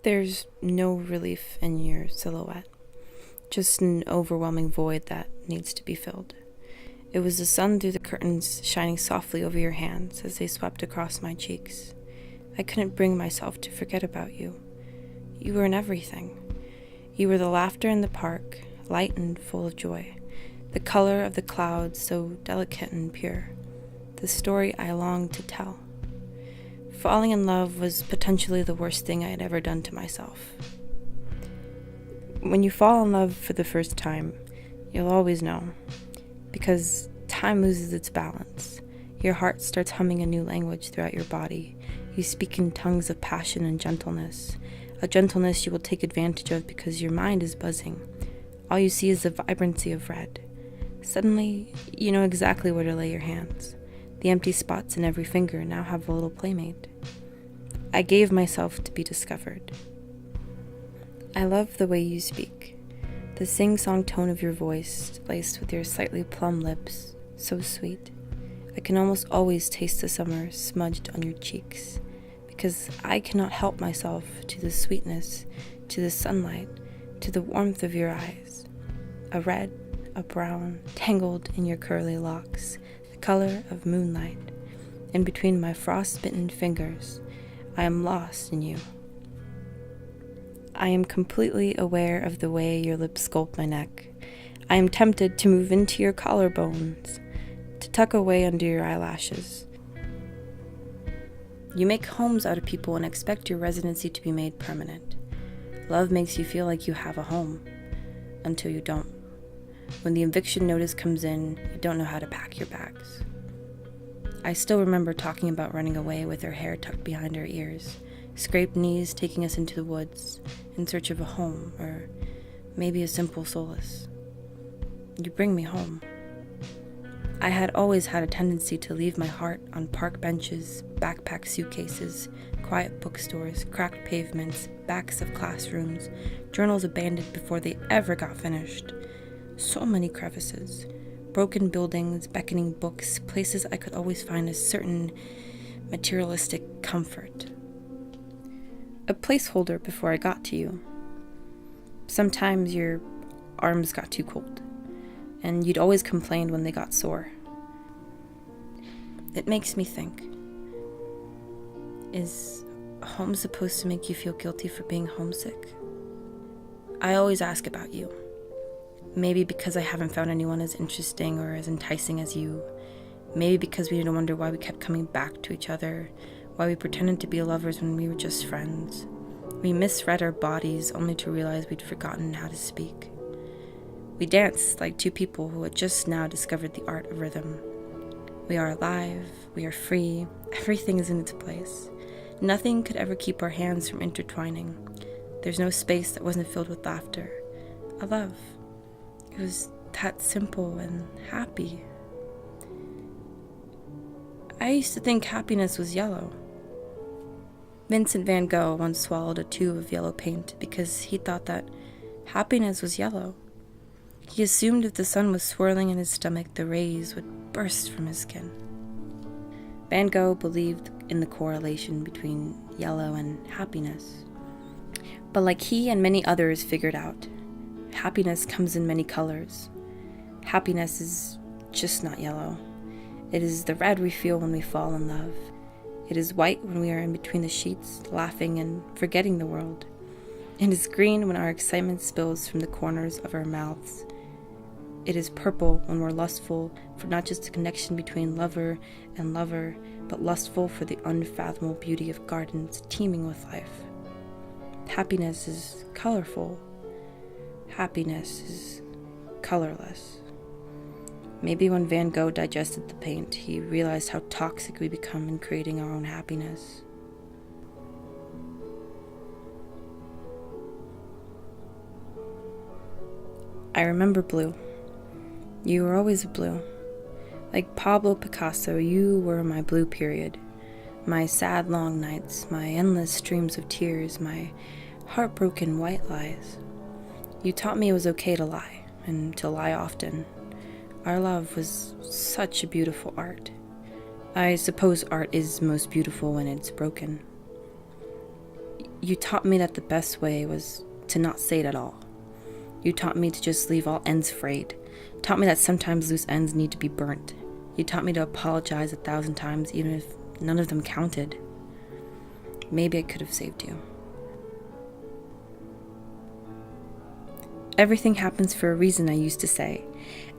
There's no relief in your silhouette, just an overwhelming void that needs to be filled. It was the sun through the curtains shining softly over your hands as they swept across my cheeks. I couldn't bring myself to forget about you. You were in everything. You were the laughter in the park, light and full of joy, the color of the clouds so delicate and pure, the story I longed to tell. Falling in love was potentially the worst thing I had ever done to myself. When you fall in love for the first time, you'll always know, because time loses its balance. Your heart starts humming a new language throughout your body. You speak in tongues of passion and gentleness, a gentleness you will take advantage of because your mind is buzzing. All you see is the vibrancy of red. Suddenly, you know exactly where to lay your hands. The empty spots in every finger now have a little playmate. I gave myself to be discovered. I love the way you speak. The sing-song tone of your voice, laced with your slightly plump lips, so sweet. I can almost always taste the summer smudged on your cheeks, because I cannot help myself to the sweetness, to the sunlight, to the warmth of your eyes. A red, a brown, tangled in your curly locks, the color of moonlight. In between my frost-bitten fingers, I am lost in you. I am completely aware of the way your lips sculpt my neck. I am tempted to move into your collarbones, to tuck away under your eyelashes. You make homes out of people and expect your residency to be made permanent. Love makes you feel like you have a home, until you don't. When the eviction notice comes in, you don't know how to pack your bags. I still remember talking about running away with her hair tucked behind her ears, scraped knees taking us into the woods, in search of a home, or maybe a simple solace. You bring me home. I had always had a tendency to leave my heart on park benches, backpack suitcases, quiet bookstores, cracked pavements, backs of classrooms, journals abandoned before they ever got finished. So many crevices, broken buildings, beckoning books, places I could always find a certain materialistic comfort. A placeholder before I got to you. Sometimes your arms got too cold, and you'd always complain when they got sore. It makes me think, is home supposed to make you feel guilty for being homesick? I always ask about you. Maybe because I haven't found anyone as interesting or as enticing as you. Maybe because we didn't wonder why we kept coming back to each other, why we pretended to be lovers when we were just friends. We misread our bodies only to realize we'd forgotten how to speak. We danced like two people who had just now discovered the art of rhythm. We are alive, we are free, everything is in its place. Nothing could ever keep our hands from intertwining. There's no space that wasn't filled with laughter. A love. It was that simple and happy. I used to think happiness was yellow. Vincent van Gogh once swallowed a tube of yellow paint because he thought that happiness was yellow. He assumed if the sun was swirling in his stomach, the rays would burst from his skin. Van Gogh believed in the correlation between yellow and happiness. But like he and many others figured out, happiness comes in many colors. Happiness is just not yellow. It is the red we feel when we fall in love. It is white when we are in between the sheets, laughing and forgetting the world. It is green when our excitement spills from the corners of our mouths. It is purple when we're lustful for not just a connection between lover and lover, but lustful for the unfathomable beauty of gardens teeming with life. Happiness is colorful. Happiness is colorless. Maybe when Van Gogh digested the paint, he realized how toxic we become in creating our own happiness. I remember blue. You were always blue. Like Pablo Picasso, you were my blue period. My sad long nights, my endless streams of tears, my heartbroken white lies. You taught me it was okay to lie, and to lie often. Our love was such a beautiful art. I suppose art is most beautiful when it's broken. You taught me that the best way was to not say it at all. You taught me to just leave all ends frayed. Taught me that sometimes loose ends need to be burnt. You taught me to apologize 1,000 times, even if none of them counted. Maybe I could have saved you. Everything happens for a reason, I used to say.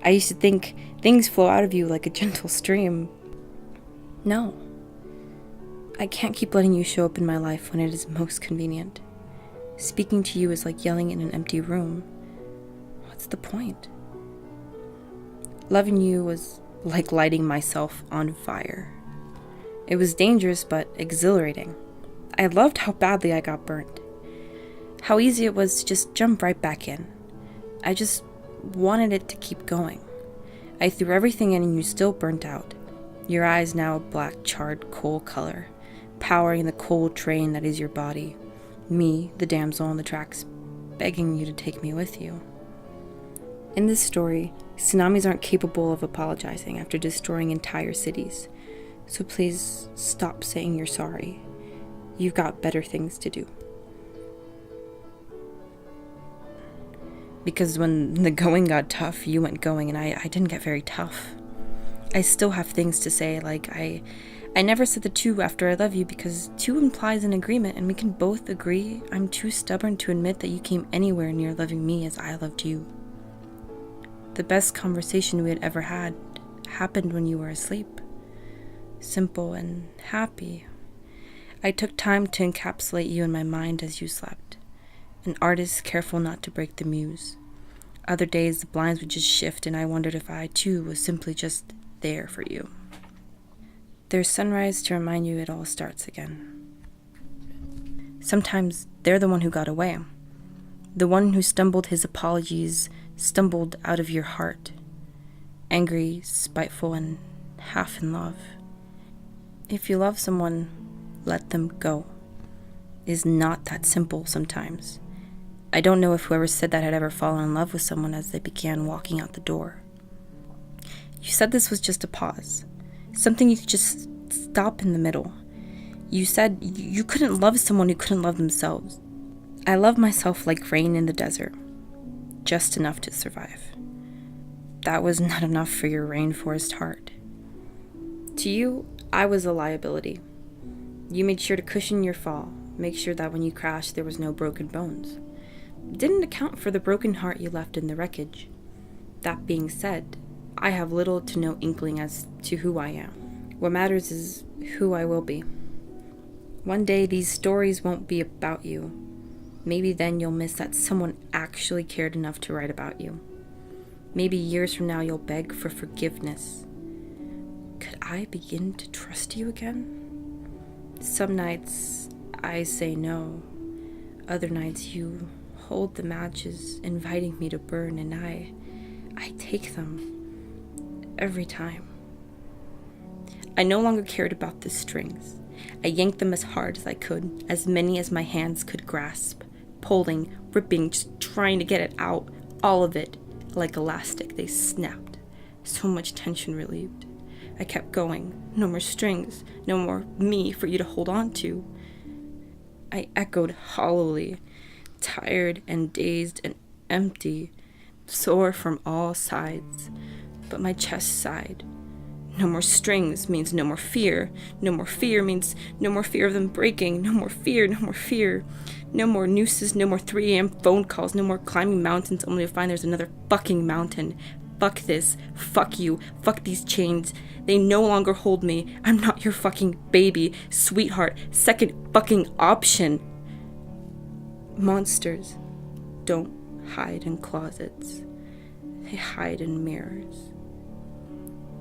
I used to think things flow out of you like a gentle stream. No. I can't keep letting you show up in my life when it is most convenient. Speaking to you is like yelling in an empty room. What's the point? Loving you was like lighting myself on fire. It was dangerous but exhilarating. I loved how badly I got burnt. How easy it was to just jump right back in. I just wanted it to keep going. I threw everything in and you still burnt out. Your eyes now a black charred coal color, powering the coal train that is your body. Me, the damsel on the tracks, begging you to take me with you. In this story, tsunamis aren't capable of apologizing after destroying entire cities. So please stop saying you're sorry. You've got better things to do. Because when the going got tough, you went going, and I didn't get very tough. I still have things to say, like I never said the two after I love you because two implies an agreement, and we can both agree I'm too stubborn to admit that you came anywhere near loving me as I loved you. The best conversation we had ever had happened when you were asleep. Simple and happy. I took time to encapsulate you in my mind as you slept. An artist careful not to break the muse. Other days the blinds would just shift and I wondered if I too was simply just there for you. There's sunrise to remind you it all starts again. Sometimes they're the one who got away. The one who stumbled his apologies, stumbled out of your heart. Angry, spiteful, and half in love. If you love someone, let them go. It is not that simple sometimes. I don't know if whoever said that had ever fallen in love with someone as they began walking out the door. You said this was just a pause. Something you could just stop in the middle. You said you couldn't love someone who couldn't love themselves. I love myself like rain in the desert. Just enough to survive. That was not enough for your rainforest heart. To you, I was a liability. You made sure to cushion your fall. Make sure that when you crashed there was no broken bones. Didn't account for the broken heart you left in the wreckage. That being said, I have little to no inkling as to who I am. What matters is who I will be. One day these stories won't be about you. Maybe then you'll miss that someone actually cared enough to write about you. Maybe years from now you'll beg for forgiveness. Could I begin to trust you again? Some nights I say no. Other nights you hold the matches, inviting me to burn, and I take them every time. I no longer cared about the strings. I yanked them as hard as I could, as many as my hands could grasp, pulling, ripping, just trying to get it out, all of it. Like elastic, they snapped. So much tension relieved. I kept going. No more strings, no more me for you to hold on to. I echoed hollowly, tired and dazed and empty, sore from all sides, but my chest sighed. No more strings means no more fear. No more fear means no more fear of them breaking. No more fear, no more fear. No more nooses, no more 3 a.m. phone calls, no more climbing mountains only to find there's another fucking mountain. Fuck this. Fuck you. Fuck these chains. They no longer hold me. I'm not your fucking baby, sweetheart, second fucking option. Monsters don't hide in closets. They hide in mirrors.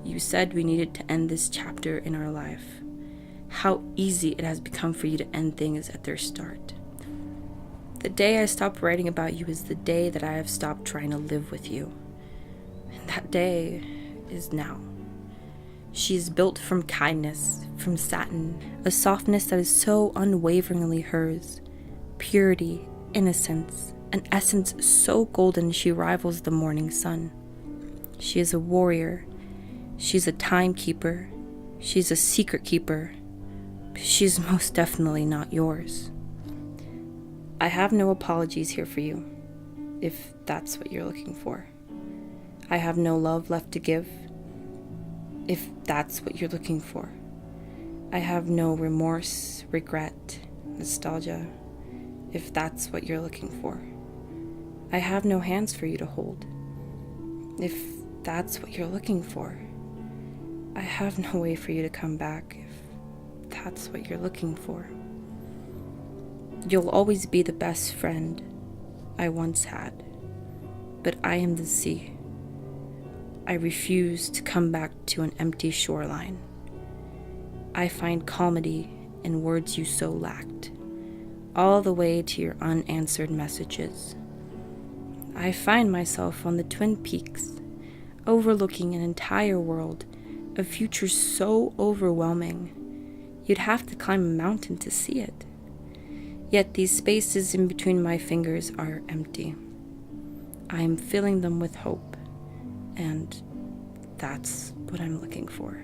You said we needed to end this chapter in our life. How easy it has become for you to end things at their start. The day I stopped writing about you is the day that I have stopped trying to live with you. And that day is now. She is built from kindness, from satin, a softness that is so unwaveringly hers, purity, innocence, an essence so golden she rivals the morning sun. She is a warrior. She's a timekeeper. She's a secret keeper. She's most definitely not yours. I have no apologies here for you, if that's what you're looking for. I have no love left to give, if that's what you're looking for. I have no remorse, regret, nostalgia, if that's what you're looking for. I have no hands for you to hold, if that's what you're looking for. I have no way for you to come back, if that's what you're looking for. You'll always be the best friend I once had, but I am the sea. I refuse to come back to an empty shoreline. I find comedy in words you so lacked, all the way to your unanswered messages. I find myself on the Twin Peaks, overlooking an entire world, a future so overwhelming, you'd have to climb a mountain to see it. Yet these spaces in between my fingers are empty. I am filling them with hope, and that's what I'm looking for.